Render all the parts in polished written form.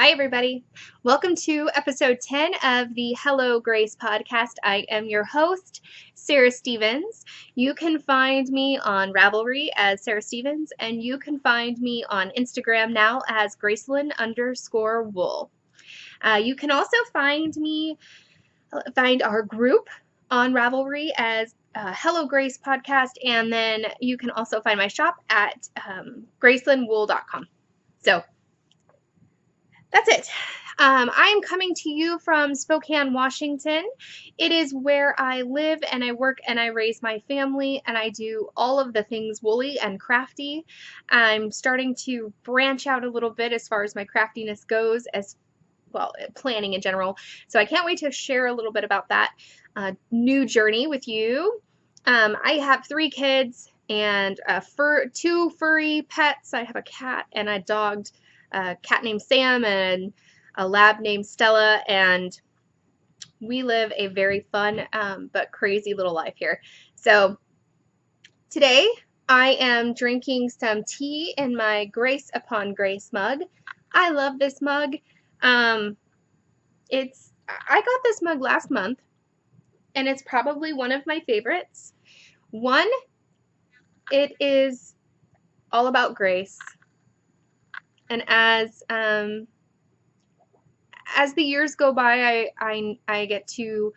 Hi, everybody. Welcome to episode 10 of the Hello Grace podcast. I am your host, Sarah Stevens. You can find me on Ravelry as Sarah Stevens, and you can find me on Instagram now as Graceland_wool. You can also find our group on Ravelry as Hello Grace podcast, and then you can also find my shop at gracelandwool.com. So that's it. I am coming to you from Spokane, Washington. It is where I live and I work and I raise my family and I do all of the things woolly and crafty. I'm starting to branch out a little bit as far as my craftiness goes, as well, planning in general. So I can't wait to share a little bit about that new journey with you. I have 3 kids and 2 furry pets. I have a cat and a dog. A cat named Sam and a lab named Stella, and we live a very fun but crazy little life here. So today I am drinking some tea in my Grace Upon Grace mug. I love this mug. I got this mug last month, and it's probably one of my favorites. One, it is all about grace. And as the years go by, I get to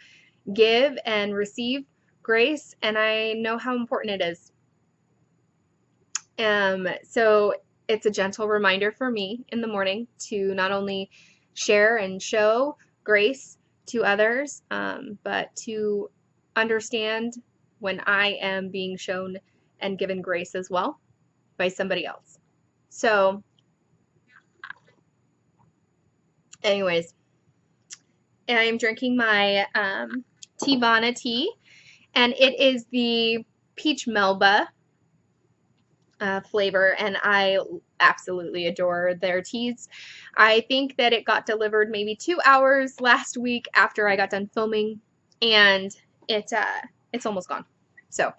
give and receive grace, and I know how important it is. So it's a gentle reminder for me in the morning to not only share and show grace to others, but to understand when I am being shown and given grace as well by somebody else. So anyways, I am drinking my Teavana tea, and it is the peach melba flavor, and I absolutely adore their teas. I think that it got delivered maybe 2 hours last week after I got done filming, and it's almost gone. So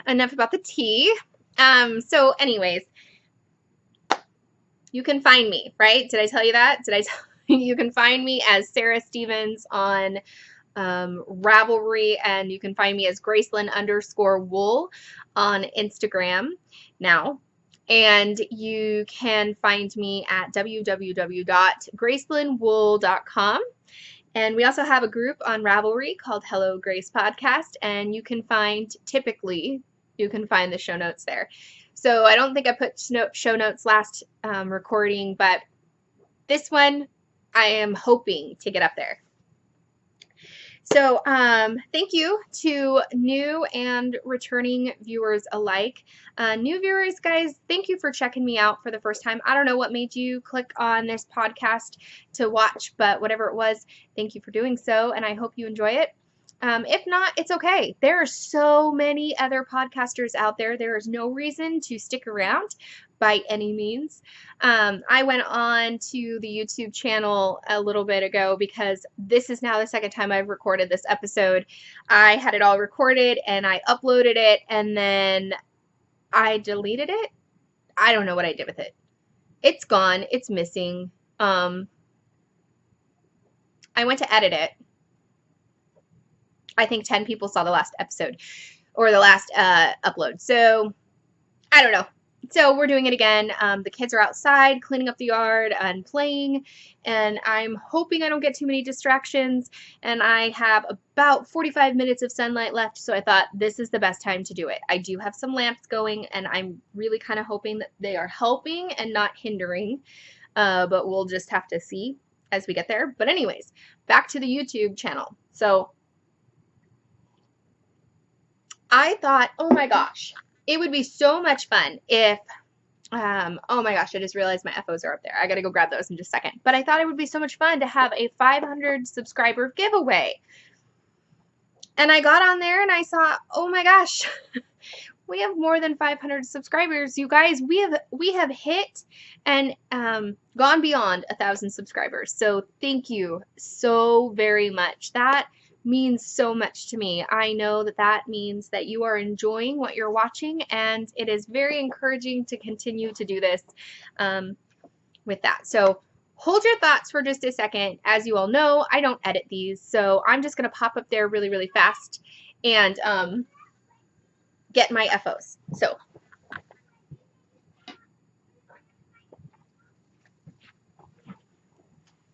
enough about the tea. So anyways, you can find me, right? Did I tell you that? You can find me as Sarah Stevens on Ravelry, and you can find me as Graceland_wool on Instagram now. And you can find me at www.gracelandwool.com. And we also have a group on Ravelry called Hello Grace Podcast, and you can find the show notes there. So I don't think I put show notes last recording, but this one I am hoping to get up there. So thank you to new and returning viewers alike. New viewers, guys, thank you for checking me out for the first time. I don't know what made you click on this podcast to watch, but whatever it was, thank you for doing so, and I hope you enjoy it. If not, it's okay. There are so many other podcasters out there. There is no reason to stick around by any means. I went on to the YouTube channel a little bit ago because this is now the second time I've recorded this episode. I had it all recorded and I uploaded it and then I deleted it. I don't know what I did with it. It's gone. It's missing. I went to edit it. I think 10 people saw the last episode or the last upload. So I don't know. So we're doing it again. The kids are outside cleaning up the yard and playing, and I'm hoping I don't get too many distractions, and I have about 45 minutes of sunlight left, so I thought this is the best time to do it. I do have some lamps going, and I'm really kind of hoping that they are helping and not hindering, but we'll just have to see as we get there. But anyways, back to the YouTube channel. So I thought, oh my gosh, it would be so much fun if, oh my gosh, I just realized my FOs are up there. I got to go grab those in just a second. But I thought it would be so much fun to have a 500 subscriber giveaway. And I got on there and I saw, oh my gosh, we have more than 500 subscribers. You guys, we have hit and gone beyond 1,000 subscribers. So thank you so very much. That means so much to me. I know that that means that you are enjoying what you're watching, and it is very encouraging to continue to do this. with that. So hold your thoughts for just a second. As you all know, I don't edit these, so I'm just going to pop up there really, really fast and get my FOs. So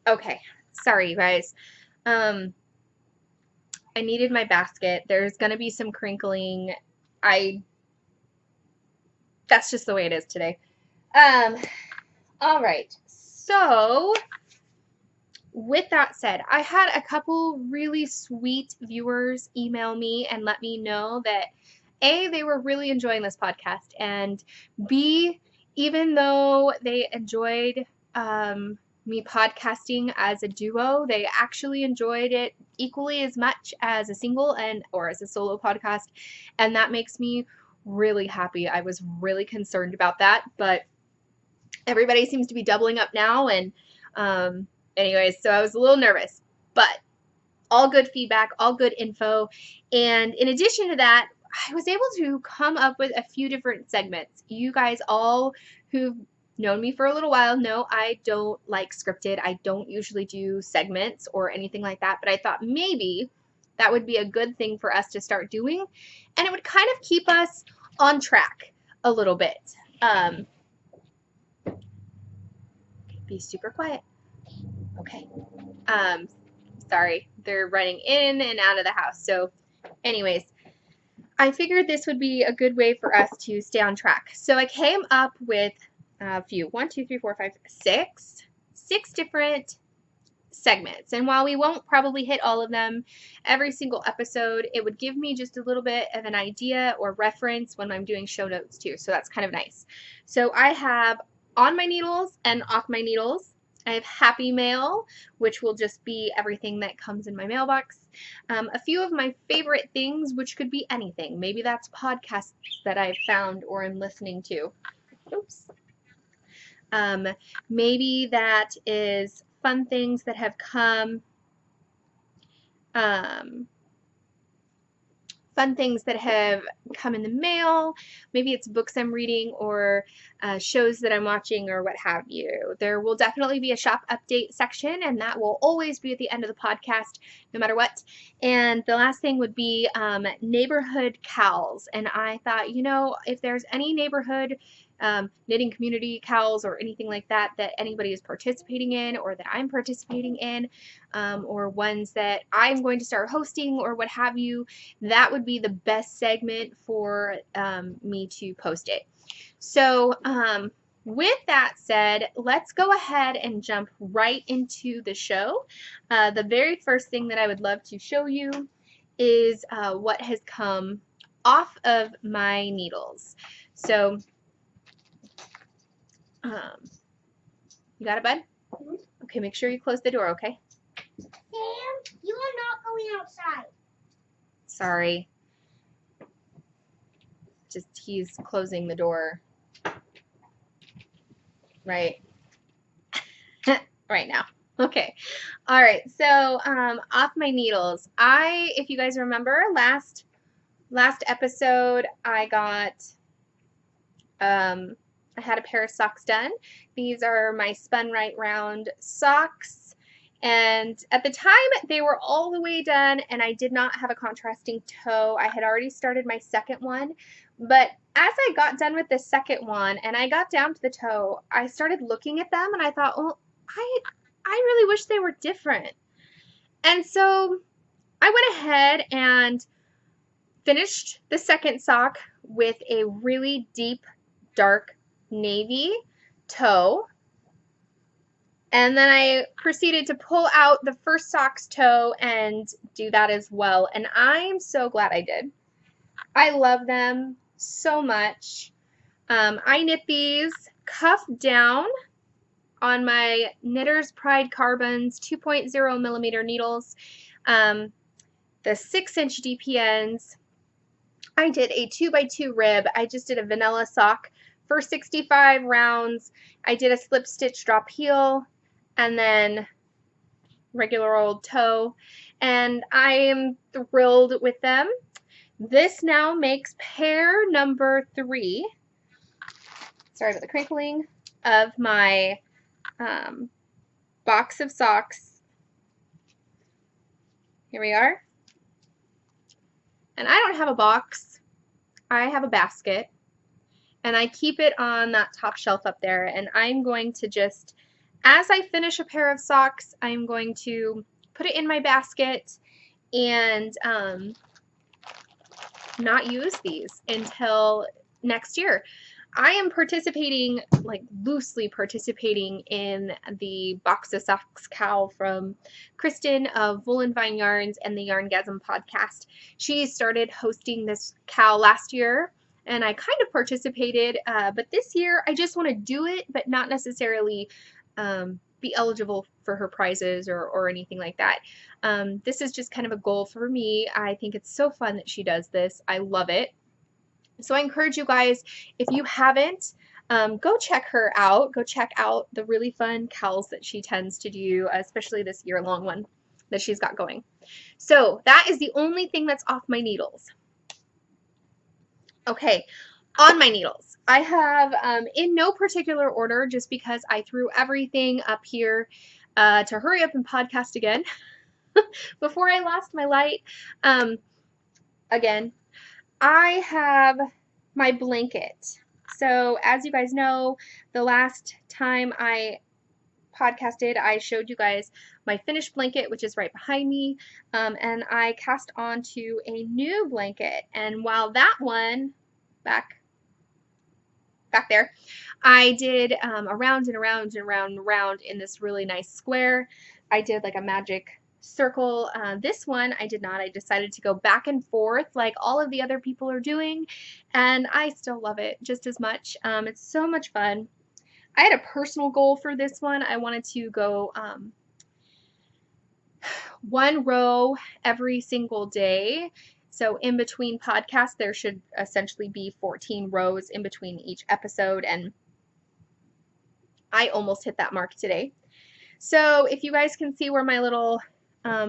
okay, sorry you guys. I needed my basket. There's going to be some crinkling. That's just the way it is today. All right. So with that said, I had a couple really sweet viewers email me and let me know that A, they were really enjoying this podcast, and B, even though they enjoyed me podcasting as a duo, they actually enjoyed it equally as much as a single or as a solo podcast, and that makes me really happy. I was really concerned about that, but everybody seems to be doubling up now, and anyways, so I was a little nervous, but all good feedback, all good info. And in addition to that, I was able to come up with a few different segments. You guys all who've known me for a little while know I don't like scripted. I don't usually do segments or anything like that, but I thought maybe that would be a good thing for us to start doing, and it would kind of keep us on track a little bit. Be super quiet. Okay. Sorry, they're running in and out of the house. So anyways, I figured this would be a good way for us to stay on track. So I came up with a few, 1, 2, 3, 4, 5, 6 different segments. And while we won't probably hit all of them every single episode, it would give me just a little bit of an idea or reference when I'm doing show notes too. So that's kind of nice. So I have on my needles and off my needles. I have Happy Mail, which will just be everything that comes in my mailbox. A few of my favorite things, which could be anything. Maybe that's podcasts that I've found or I'm listening to. Oops. Maybe that is fun things that have come, in the mail. Maybe it's books I'm reading or shows that I'm watching or what have you. There will definitely be a shop update section, and that will always be at the end of the podcast, no matter what. And the last thing would be neighborhood cowls. And I thought, you know, if there's any neighborhood knitting community cowls or anything like that that anybody is participating in or that I'm participating in, or ones that I'm going to start hosting or what have you, that would be the best segment for me to post it. So with that said, let's go ahead and jump right into the show. The very first thing that I would love to show you is what has come off of my needles. So you got it, bud? Mm-hmm. Okay, make sure you close the door, okay? Sam, you are not going outside. Sorry. Just he's closing the door. Right. Right now. Okay. All right. So, off my needles. If you guys remember, last episode, I had a pair of socks done. These are my Spun Right Round socks, and at the time they were all the way done, and I did not have a contrasting toe. I had already started my second one, but as I got done with the second one and I got down to the toe, I started looking at them and I thought, well, I really wish they were different. And so I went ahead and finished the second sock with a really deep, dark navy toe, and then I proceeded to pull out the first sock's toe and do that as well, and I'm so glad I did. I love them so much. I knit these cuff down on my Knitter's Pride Carbons 2.0 millimeter needles, the 6-inch DPNs. I did a 2x2 rib. I just did a vanilla sock for 65 rounds. I did a slip stitch drop heel and then regular old toe, and I am thrilled with them. This now makes pair number 3, sorry about the crinkling, of my box of socks. Here we are. And I don't have a box. I have a basket. And I keep it on that top shelf up there. And I'm going to just, as I finish a pair of socks, I'm going to put it in my basket and not use these until next year. I am participating, like loosely participating in the Box of Socks cowl from Kristen of Woolen Vine Yarns and the Yarngasm podcast. She started hosting this cowl last year and I kind of participated, but this year I just want to do it, but not necessarily be eligible for her prizes or anything like that. This is just kind of a goal for me. I think it's so fun that she does this. I love it. So I encourage you guys, if you haven't, go check her out. Go check out the really fun cowls that she tends to do, especially this year-long one that she's got going. So that is the only thing that's off my needles. Okay, on my needles. I have, in no particular order, just because I threw everything up here to hurry up and podcast again before I lost my light. Again, I have my blanket. So as you guys know, the last time I podcasted, I showed you guys my finished blanket, which is right behind me, and I cast onto a new blanket. And while that one, back there, I did around and around and around and around in this really nice square. I did like a magic circle. This one I did not. I decided to go back and forth like all of the other people are doing, and I still love it just as much. It's so much fun. I had a personal goal for this one. I wanted to go one row every single day. So in between podcasts, there should essentially be 14 rows in between each episode, and I almost hit that mark today. So if you guys can see where my little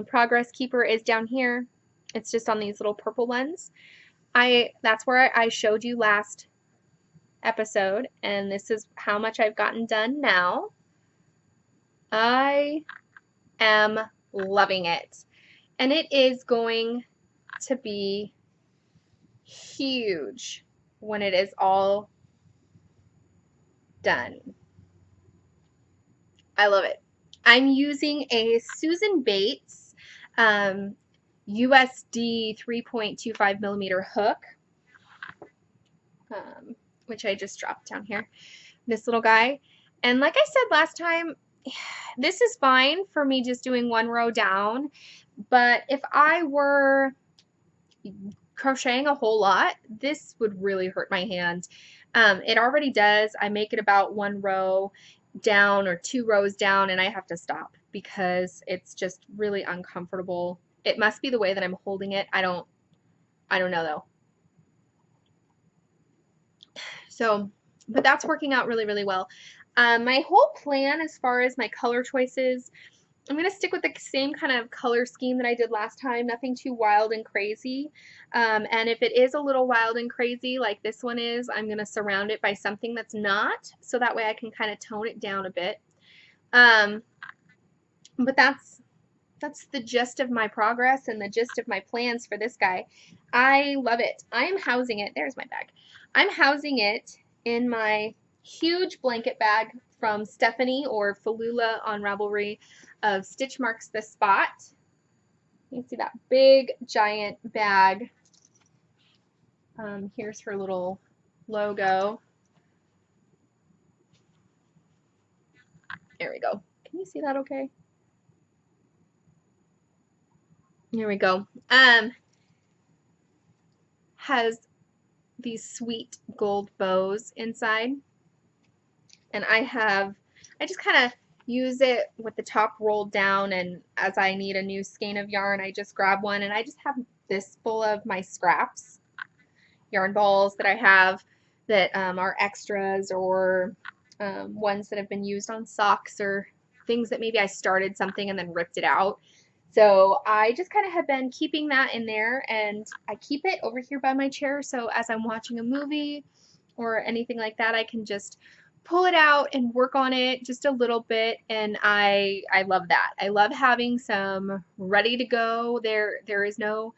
progress keeper is down here, it's just on these little purple ones. That's where I showed you last episode, and this is how much I've gotten done now. I am loving it, and it is going to be huge when it is all done. I love it. I'm using a Susan Bates USD 3.25 millimeter hook, which I just dropped down here, this little guy. And like I said last time, this is fine for me just doing one row down, but if I were crocheting a whole lot, this would really hurt my hand. It already does. I make it about one row down or 2 rows down, and I have to stop because it's just really uncomfortable. It must be the way that I'm holding it. I don't know though. So, but that's working out really, really well. My whole plan as far as my color choices, I'm going to stick with the same kind of color scheme that I did last time, nothing too wild and crazy. And if it is a little wild and crazy like this one is, I'm going to surround it by something that's not, so that way I can kind of tone it down a bit. But that's the gist of my progress and the gist of my plans for this guy. I love it. I am housing it. There's my bag. I'm housing it in my huge blanket bag from Stephanie or Falula on Ravelry of Stitch Marks the Spot. You can see that big giant bag. Here's her little logo. There we go. Can you see that okay? Here we go. Has these sweet gold bows inside. And I just kind of use it with the top rolled down, and as I need a new skein of yarn, I just grab one, and I just have this full of my scraps, yarn balls that I have that are extras, or ones that have been used on socks, or things that maybe I started something and then ripped it out. So I just kind of have been keeping that in there, and I keep it over here by my chair, so as I'm watching a movie or anything like that, I can just pull it out and work on it just a little bit, and I love that. I love having some ready to go. There is no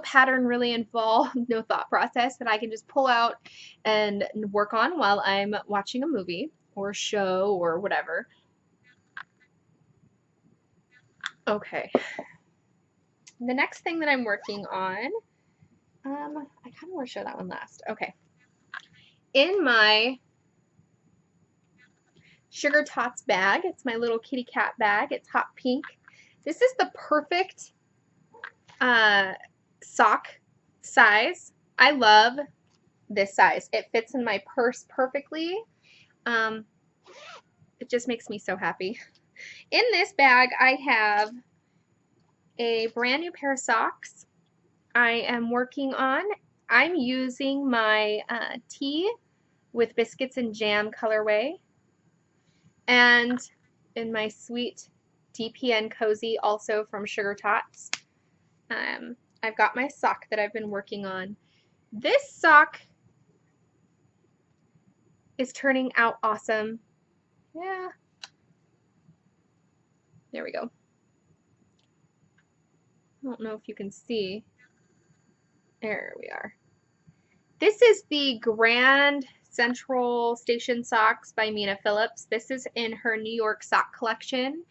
pattern really involved, no thought process that I can just pull out and work on while I'm watching a movie or a show or whatever. Okay. The next thing that I'm working on, I kind of want to show that one last. Okay. In my Sugar Tots bag, it's my little kitty cat bag. It's hot pink. This is the perfect sock size. I love this size. It fits in my purse perfectly. It just makes me so happy. In this bag, I have a brand new pair of socks I am working on. I'm using my tea with biscuits and jam colorway. And in my sweet DPN cozy, also from Sugar Tots, I've got my sock that I've been working on. This sock is turning out awesome. Yeah. There we go. I don't know if you can see. There we are. This is the Grand Central Station Socks by Mina Phillips. This is in her New York sock collection.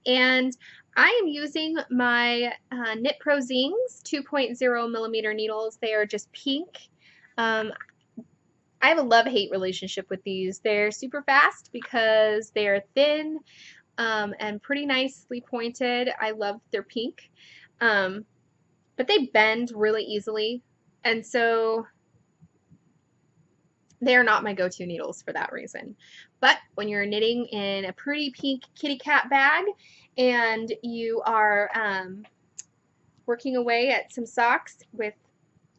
And I am using my Knit Pro Zings 2.0 millimeter needles. They are just pink. I have a love-hate relationship with these. They're super fast because they're thin and pretty nicely pointed. I love their pink. But they bend really easily. And so they're not my go-to needles for that reason. But when you're knitting in a pretty pink kitty cat bag and you are working away at some socks with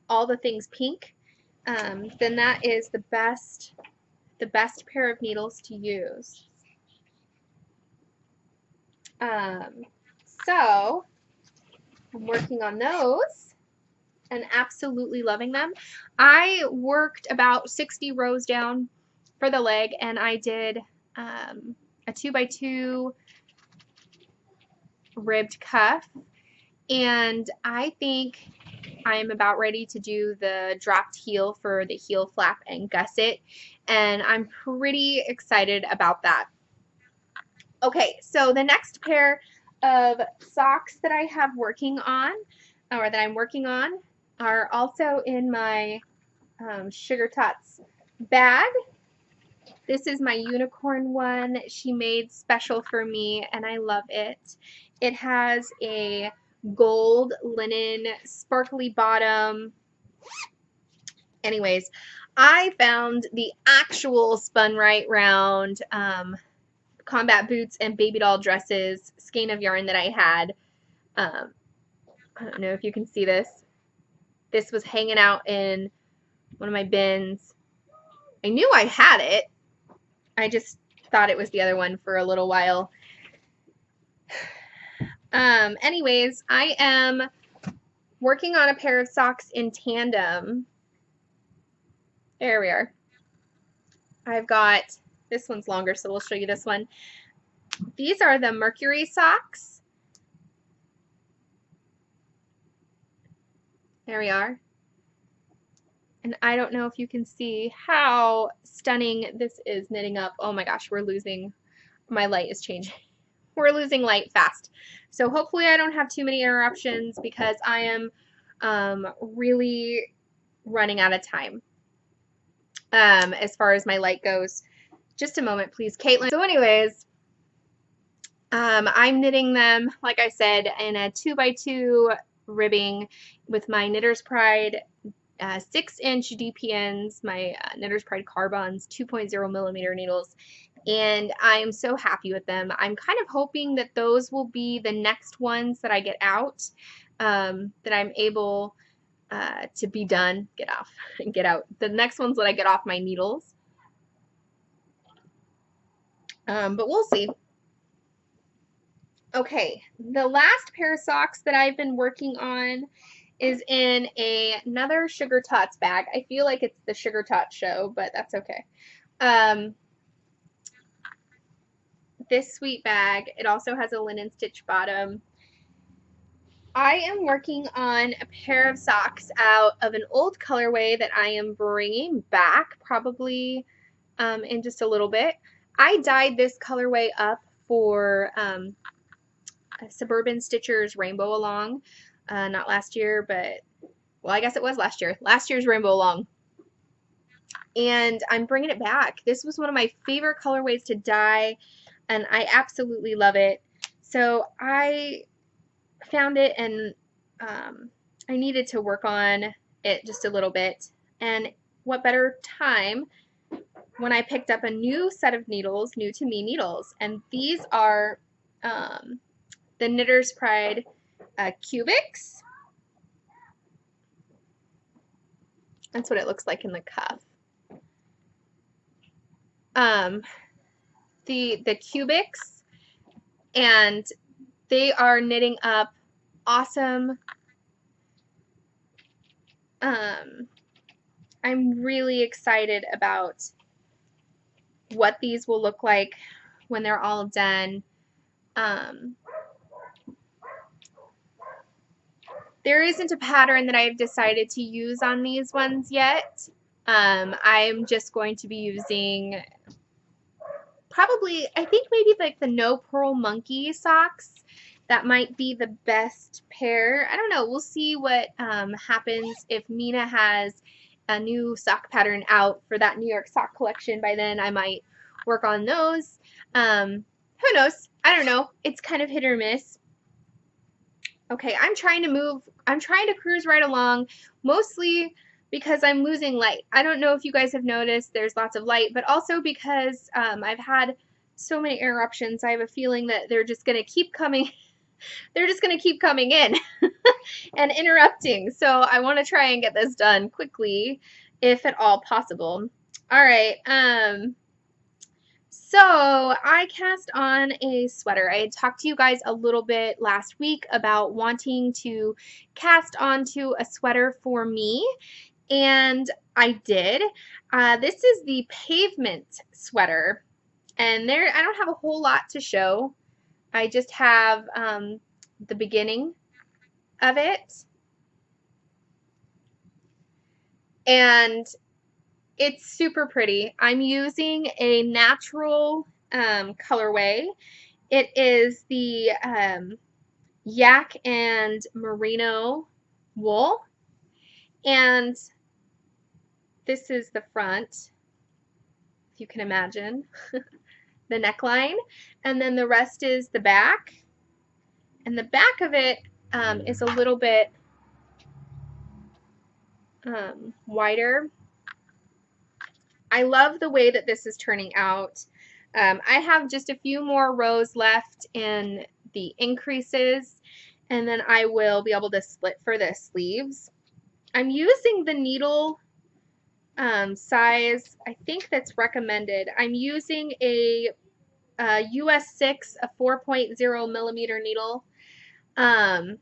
all the things pink, then that is the best pair of needles to use. So I'm working on those and absolutely loving them. I worked about 60 rows down for the leg, and I did a 2x2 ribbed cuff, and I think I'm about ready to do the dropped heel for the heel flap and gusset, and I'm pretty excited about that. Okay, so the next pair of socks that I have working on, or that I'm working on, are also in my Sugar Tots bag. This is my unicorn one she made special for me, and I love it. It has a gold linen sparkly bottom. Anyways, I found the actual spun right round combat boots and baby doll dresses skein of yarn that I had. I don't know if you can see this. This was hanging out in one of my bins. I knew I had it. I just thought it was the other one for a little while. Anyways, I am working on a pair of socks in tandem. There we are. I've got, this one's longer, so we'll show you this one. These are the Mercury socks. There we are. And I don't know if you can see how stunning this is knitting up. Oh my gosh, we're losing, my light is changing. We're losing light fast. So hopefully I don't have too many interruptions because I am really running out of time as far as my light goes. Just a moment, please, Caitlin. So anyways, I'm knitting them, like I said, in a 2x2 ribbing with my Knitter's Pride 6-inch DPNs, my Knitter's Pride Carbons 2.0 millimeter needles, and I'm so happy with them. I'm kind of hoping that those will be the next ones that I get out, that I'm able to be done, get out. The next ones that I get off my needles. But we'll see. Okay, the last pair of socks that I've been working on is in another Sugar Tots bag. I feel like it's the Sugar Tots show, but that's okay. This sweet bag, it also has a linen stitch bottom. I am working on a pair of socks out of an old colorway that I am bringing back probably in just a little bit. I dyed this colorway up for Suburban Stitchers Rainbow Along. Not last year, but, well, I guess it was last year. Last year's Rainbow Along. And I'm bringing it back. This was one of my favorite colorways to dye, and I absolutely love it. So I found it, and I needed to work on it just a little bit. And what better time when I picked up a new set of needles, new to me needles. And these are the Knitter's Pride Cubics. That's what it looks like in the cuff. The Cubics, and they are knitting up awesome. I'm really excited about what these will look like when they're all done. There isn't a pattern that I've decided to use on these ones yet. I'm just going to be using probably, I think maybe like the No Pearl Monkey socks. That might be the best pair. I don't know. We'll see what happens if Mina has a new sock pattern out for that New York sock collection. By then I might work on those. Who knows? I don't know. It's kind of hit or miss. Okay, I'm trying to cruise right along, mostly because I'm losing light. I don't know if you guys have noticed there's lots of light, but also because I've had so many interruptions. I have a feeling that they're just going to keep coming. They're just going to keep coming in and interrupting. So I want to try and get this done quickly, if at all possible. All right. So I cast on a sweater. I had talked to you guys a little bit last week about wanting to cast onto a sweater for me, and I did. This is the Pavement sweater, and I don't have a whole lot to show. I just have the beginning of it, and it's super pretty. I'm using a natural colorway. It is the yak and merino wool, and this is the front, if you can imagine, the neckline, and then the rest is the back, and the back of it is a little bit wider. I love the way that this is turning out. I have just a few more rows left in the increases, and then I will be able to split for the sleeves. I'm using the needle size, I think that's recommended. I'm using a US 6, a 4.0 millimeter needle, and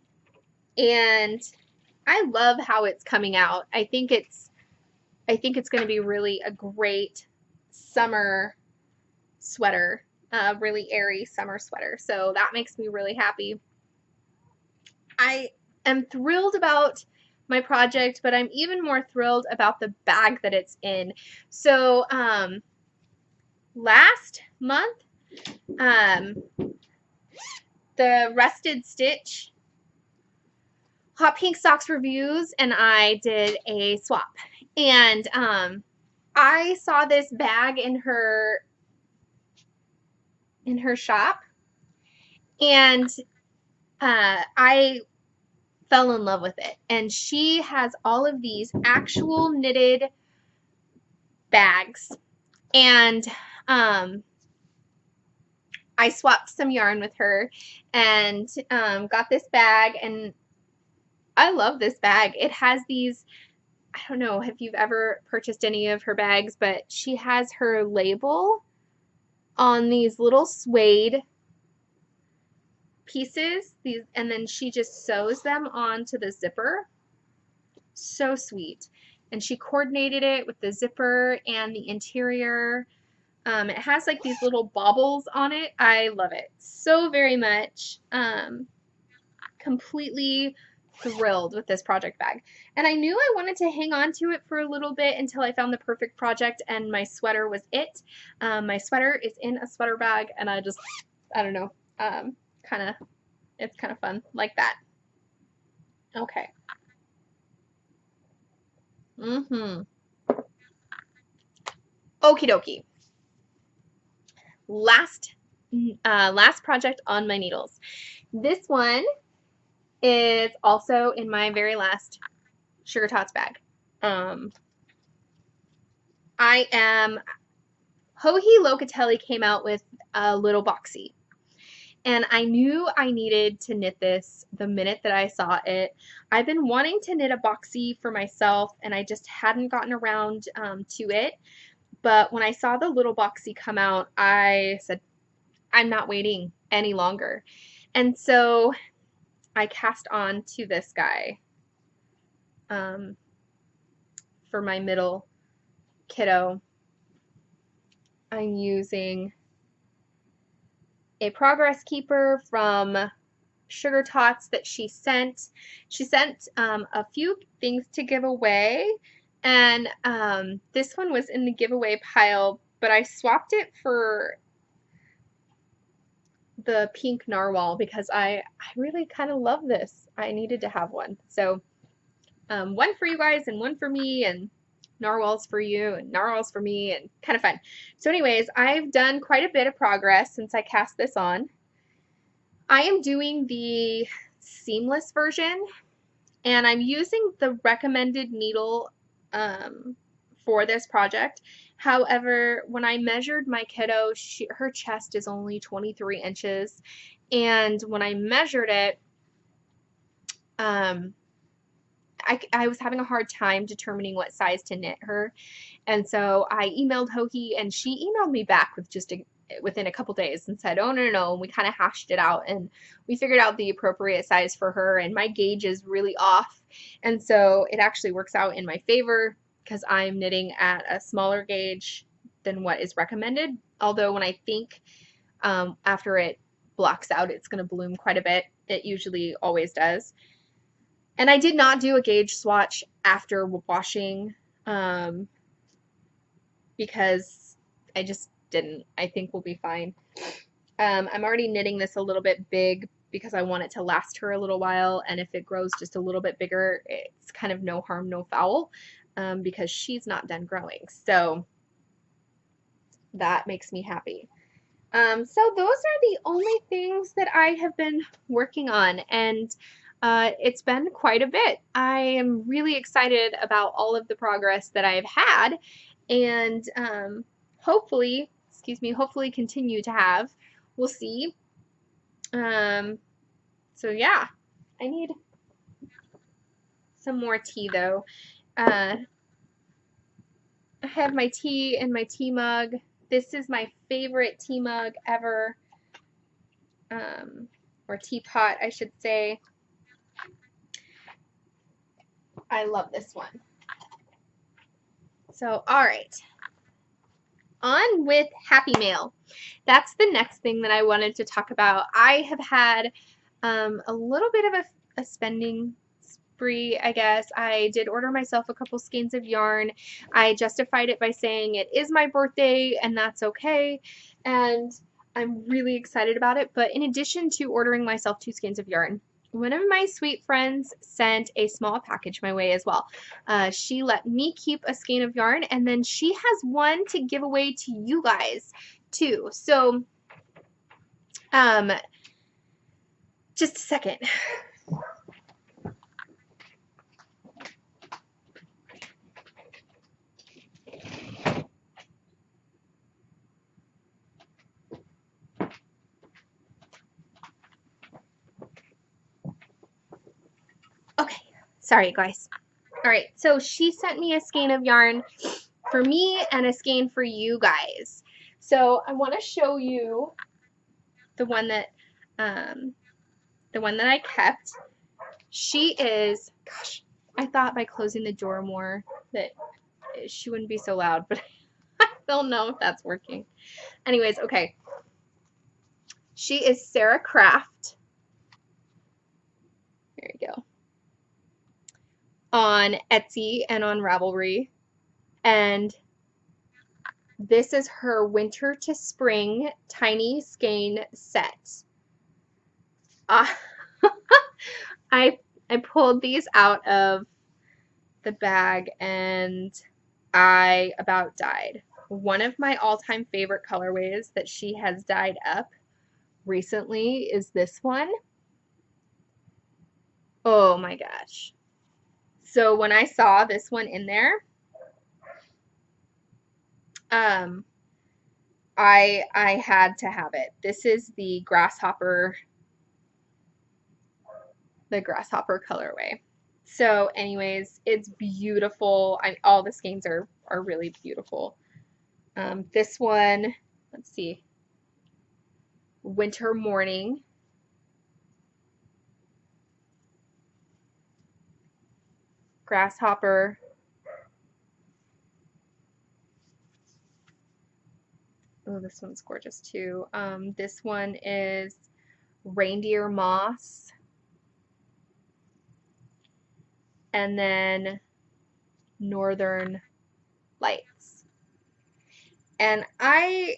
I love how it's coming out. I think it's going to be really a great summer sweater, really airy summer sweater. So that makes me really happy. I am thrilled about my project, but I'm even more thrilled about the bag that it's in. So last month, the Rested Stitch Hot Pink Socks reviews, and I did a swap. And I saw this bag in her shop, and I fell in love with it. And she has all of these actual knitted bags, and I swapped some yarn with her and got this bag, and I love this bag. It has these, I don't know if you've ever purchased any of her bags, but she has her label on these little suede pieces, and then she just sews them onto the zipper. So sweet. And she coordinated it with the zipper and the interior. It has like these little baubles on it. I love it so very much. Completely thrilled with this project bag. And I knew I wanted to hang on to it for a little bit until I found the perfect project, and my sweater was it. My sweater is in a sweater bag, and I don't know, it's kind of fun like that. Okay. Mm-hmm. Okie dokie. Last last project on my needles. This one is also in my very last Sugar Tots bag. Joji Locatelli came out with a little boxy, and I knew I needed to knit this the minute that I saw it. I've been wanting to knit a boxy for myself, and I just hadn't gotten around to it. But when I saw the little boxy come out, I said, I'm not waiting any longer. And so I cast on to this guy for my middle kiddo. I'm using a progress keeper from Sugar Tots that she sent. She sent a few things to give away, and this one was in the giveaway pile, but I swapped it for the pink narwhal because I really kind of love this. I needed to have one. So one for you guys and one for me, and narwhals for you and narwhals for me, and kind of fun. So anyways, I've done quite a bit of progress since I cast this on. I am doing the seamless version, and I'm using the recommended needle for this project. However, when I measured my kiddo, her chest is only 23 inches, and when I measured it, I was having a hard time determining what size to knit her, and so I emailed Joji, and she emailed me back within a couple days and said, oh, no, and we kind of hashed it out, and we figured out the appropriate size for her, and my gauge is really off, and so it actually works out in my favor because I'm knitting at a smaller gauge than what is recommended, although when I think after it blocks out it's going to bloom quite a bit. It usually always does. And I did not do a gauge swatch after washing because I just didn't. I think we'll be fine. I'm already knitting this a little bit big because I want it to last her a little while, and if it grows just a little bit bigger, it's kind of no harm, no foul, because she's not done growing. So that makes me happy. So those are the only things that I have been working on, and it's been quite a bit. I am really excited about all of the progress that I've had, and hopefully continue to have. We'll see. So yeah, I need some more tea though. I have my tea in my tea mug. This is my favorite tea mug ever, or teapot, I should say. I love this one. So, all right. On with Happy Mail. That's the next thing that I wanted to talk about. I have had a little bit of a spending spree, I guess. I did order myself a couple skeins of yarn. I justified it by saying it is my birthday and that's okay. And I'm really excited about it. But in addition to ordering myself 2 skeins of yarn, one of my sweet friends sent a small package my way as well. She let me keep a skein of yarn, and then she has one to give away to you guys too. So, just a second. Okay, sorry guys. All right, so she sent me a skein of yarn for me and a skein for you guys. So I want to show you the one that I kept. She is, gosh, I thought by closing the door more that she wouldn't be so loud, but I don't know if that's working. Anyways, okay. She is Sarah Craft. There you go. On Etsy and on Ravelry. And this is her winter to spring tiny skein set. I I pulled these out of the bag and I about died. One of my all-time favorite colorways that she has dyed up recently is this one. Oh my gosh. So when I saw this one in there, I had to have it. This is the grasshopper colorway. So anyways, it's beautiful. All the skeins are really beautiful. This one, let's see, Winter Morning. Grasshopper. Oh, this one's gorgeous too. This one is Reindeer Moss. And then Northern Lights. And I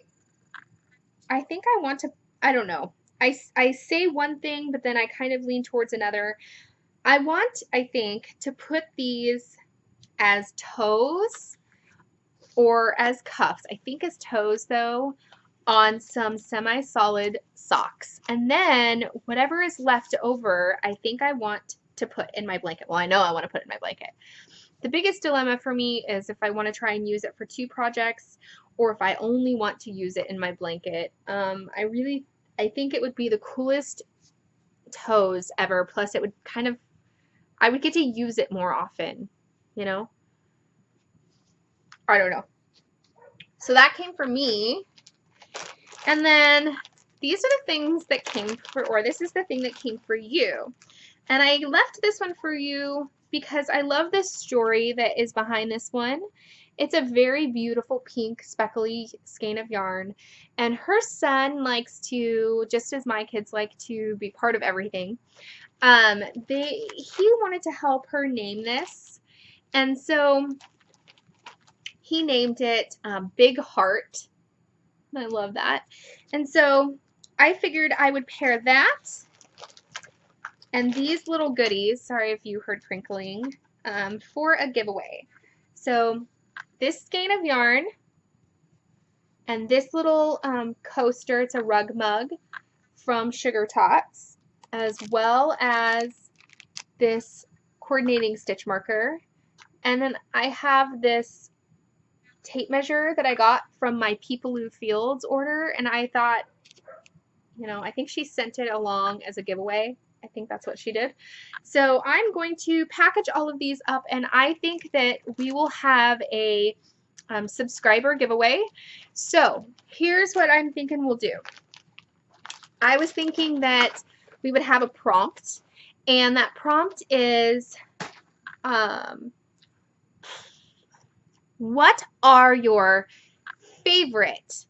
think I want to, I don't know. I say one thing, but then I kind of lean towards another. I want, I think, to put these as toes or as cuffs. I think as toes, though, on some semi-solid socks. And then whatever is left over, I think I want to put in my blanket. Well, I know I want to put it in my blanket. The biggest dilemma for me is if I want to try and use it for 2 projects or if I only want to use it in my blanket. I think it would be the coolest toes ever. Plus it would kind of, I would get to use it more often, you know? I don't know. So that came for me. And then these are the things that came for, or this is the thing that came for you. And I left this one for you because I love the story that is behind this one. It's a very beautiful pink speckly skein of yarn. And her son likes to, just as my kids like to be part of everything, he wanted to help her name this. And so he named it Big Heart. I love that. And so I figured I would pair that and these little goodies, sorry if you heard crinkling, for a giveaway. So this skein of yarn and this little coaster, it's a rug mug from Sugar Tots, as well as this coordinating stitch marker. And then I have this tape measure that I got from my Peepaloo Fields order, and I thought, you know, I think she sent it along as a giveaway. I think that's what she did. So I'm going to package all of these up, and I think that we will have a subscriber giveaway. So here's what I'm thinking we'll do. I was thinking that we would have a prompt, and that prompt is, what are your favorite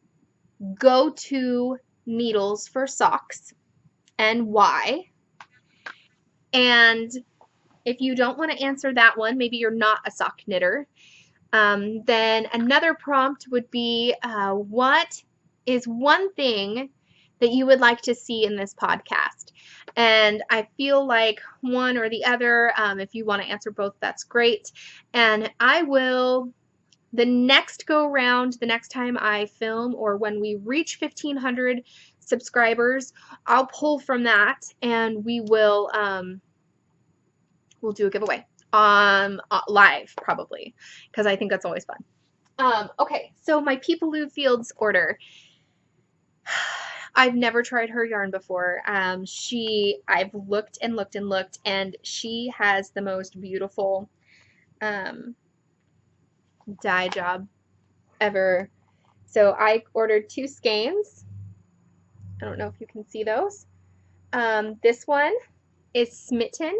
go-to needles for socks and why? And if you don't want to answer that one, maybe you're not a sock knitter, then another prompt would be, what is one thing that you would like to see in this podcast? And I feel like one or the other, if you want to answer both, that's great. And I will, the next go around, the next time I film or when we reach 1,500 subscribers, I'll pull from that and we will we'll do a giveaway live probably, because I think that's always fun. Okay, so my Peepaloo Fields order. I've never tried her yarn before. I've looked and looked and looked, and she has the most beautiful dye job ever. So I ordered 2 skeins. I don't know if you can see those. This one is Smitten.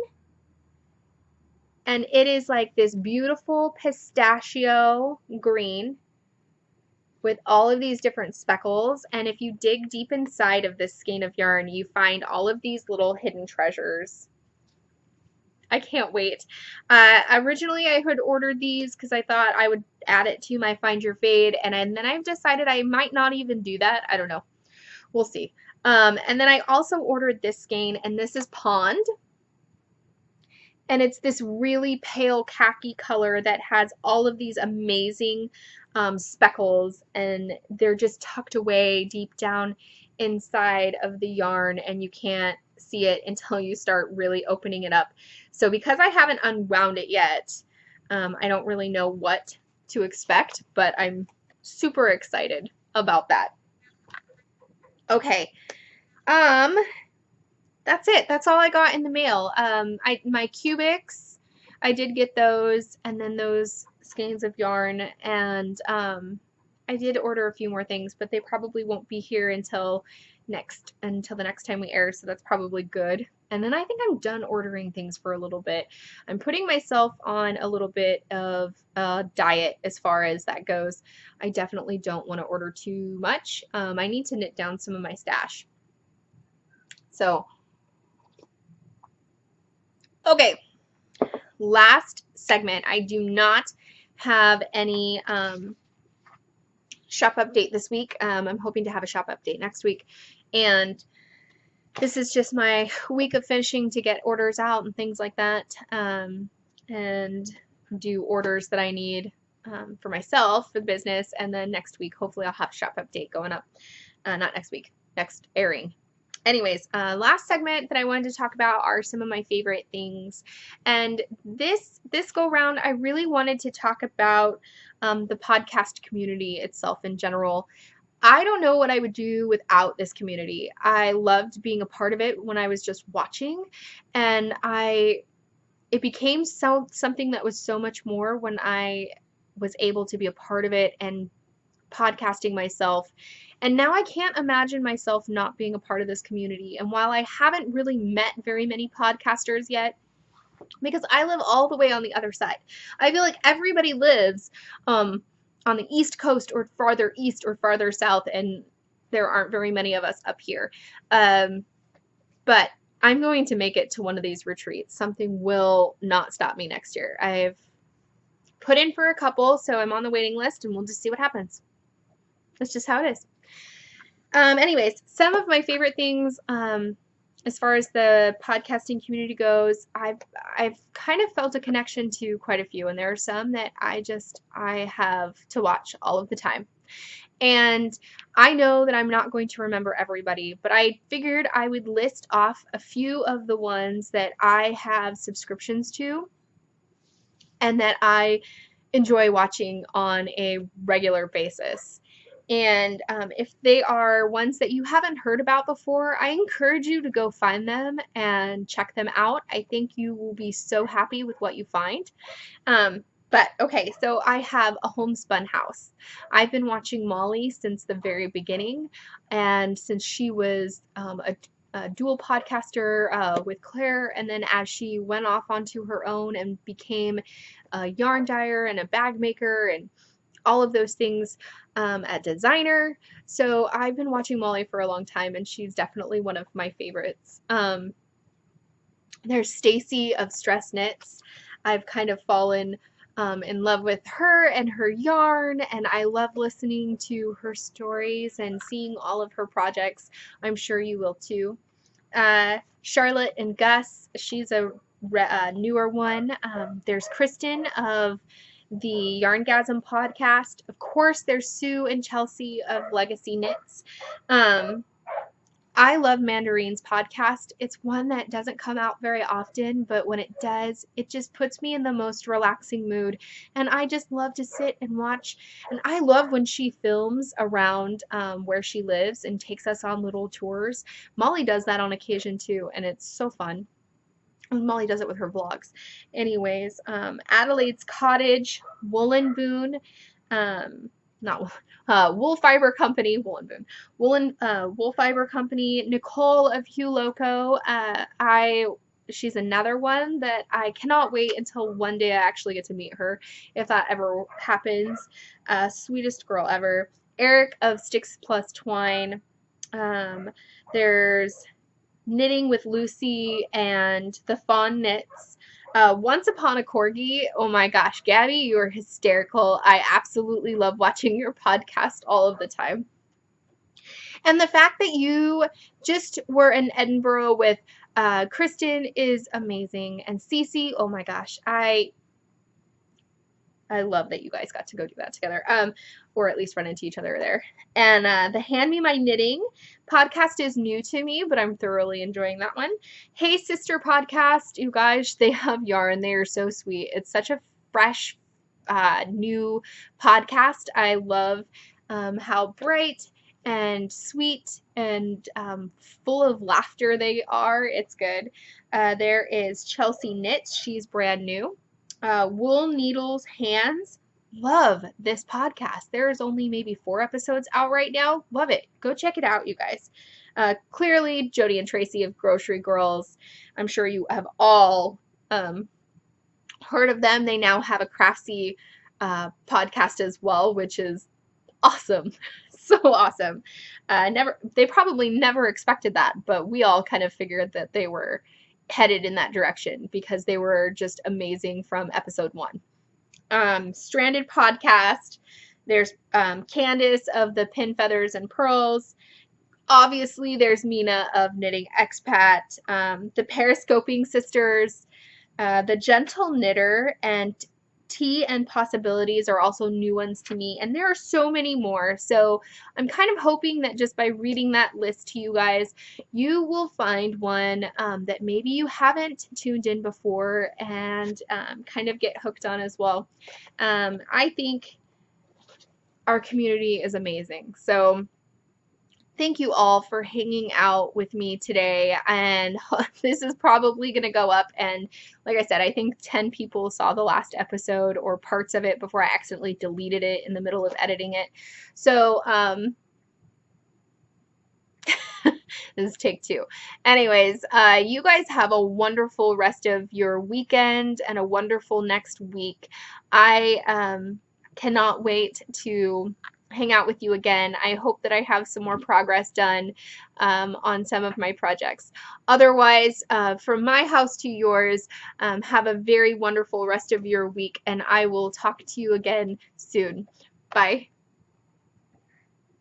And it is like this beautiful pistachio green with all of these different speckles. And if you dig deep inside of this skein of yarn, you find all of these little hidden treasures. I can't wait. Originally, I had ordered these because I thought I would add it to my Find Your Fade, and then I've decided I might not even do that. I don't know. We'll see. And then I also ordered this skein, and this is Pond. And it's this really pale khaki color that has all of these amazing speckles, and they're just tucked away deep down inside of the yarn, and you can't see it until you start really opening it up. So because I haven't unwound it yet, I don't really know what to expect, but I'm super excited about that. Okay. That's it. That's all I got in the mail. My cubics, I did get those, and then those skeins of yarn, and I did order a few more things, but they probably won't be here until the next time we air, so that's probably good. And then I think I'm done ordering things for a little bit. I'm putting myself on a little bit of a diet as far as that goes. I definitely don't want to order too much. I need to knit down some of my stash. So, okay, last segment. I do not have any shop update this week. I'm hoping to have a shop update next week. And this is just my week of finishing to get orders out and things like that, and do orders that I need for myself, for the business. And then next week, hopefully I'll have a shop update going up. Not next week, next airing. Anyways, last segment that I wanted to talk about are some of my favorite things. And this go round, I really wanted to talk about the podcast community itself in general. I don't know what I would do without this community. I loved being a part of it when I was just watching, and it became something that was so much more when I was able to be a part of it and podcasting myself. And now I can't imagine myself not being a part of this community. And while I haven't really met very many podcasters yet, because I live all the way on the other side, I feel like everybody lives on the East Coast or farther east or farther south, and there aren't very many of us up here. But I'm going to make it to one of these retreats. Something will not stop me next year. I've put in for a couple, so I'm on the waiting list, and we'll just see what happens. That's just how it is. Anyways, some of my favorite things as far as the podcasting community goes, I've kind of felt a connection to quite a few, and there are some that I have to watch all of the time. And I know that I'm not going to remember everybody, but I figured I would list off a few of the ones that I have subscriptions to and that I enjoy watching on a regular basis. And if they are ones that you haven't heard about before, I encourage you to go find them and check them out. I think you will be so happy with what you find. But okay, so I have a homespun house. I've been watching Molly since the very beginning, and since she was a dual podcaster with Claire, and then as she went off onto her own and became a yarn dyer and a bag maker and all of those things, a designer. So I've been watching Molly for a long time, and she's definitely one of my favorites. There's Stacy of Stress Knits. I've kind of fallen in love with her and her yarn, and I love listening to her stories and seeing all of her projects. I'm sure you will too. Charlotte and Gus, she's a newer one. There's Kristen of the Yarngasm podcast. Of course, there's Sue and Chelsea of Legacy Knits. I love Mandarine's podcast. It's one that doesn't come out very often, but when it does, it just puts me in the most relaxing mood. And I just love to sit and watch. And I love when she films around where she lives and takes us on little tours. Molly does that on occasion too, and it's so fun. Molly does it with her vlogs. Anyways, Adelaide's Cottage, Woolen Boon, Wool Fiber Company, Woolen Boon, Wool Fiber Company, Nicole of Hugh Loco. I she's another one that I cannot wait until one day I actually get to meet her, if that ever happens. Sweetest girl ever. Eric of Sticks Plus Twine. There's Knitting with Lucy and the Fawn Knits. Once Upon a Corgi. Oh my gosh, Gabby, you are hysterical. I absolutely love watching your podcast all of the time. And the fact that you just were in Edinburgh with Kristen is amazing. And Cece, oh my gosh, I love that you guys got to go do that together, or at least run into each other there. And the Hand Me My Knitting podcast is new to me, but I'm thoroughly enjoying that one. Hey Sister podcast, you guys, they have yarn. They are so sweet. It's such a fresh, new podcast. I love how bright and sweet and full of laughter they are. It's good. There is Chelsea Knits. She's brand new. Wool Needles Hands. Love this podcast. There is only maybe 4 episodes out right now. Love it. Go check it out, you guys. Clearly, Jody and Tracy of Grocery Girls. I'm sure you have all heard of them. They now have a Craftsy podcast as well, which is awesome. So awesome. They probably never expected that, but we all kind of figured that they were headed in that direction because they were just amazing from episode 1. Stranded podcast. There's Candace of the Pin Feathers and Pearls. Obviously, there's Mina of Knitting Expat. The Periscoping Sisters. The Gentle Knitter and Tea and Possibilities are also new ones to me, and there are so many more. So I'm kind of hoping that just by reading that list to you guys, you will find one that maybe you haven't tuned in before and kind of get hooked on as well. I think our community is amazing. So thank you all for hanging out with me today, and this is probably going to go up, and like I said, I think 10 people saw the last episode or parts of it before I accidentally deleted it in the middle of editing it. So this is take 2. Anyways, you guys have a wonderful rest of your weekend and a wonderful next week. I cannot wait to hang out with you again. I hope that I have some more progress done on some of my projects. Otherwise, from my house to yours, have a very wonderful rest of your week, and I will talk to you again soon. Bye.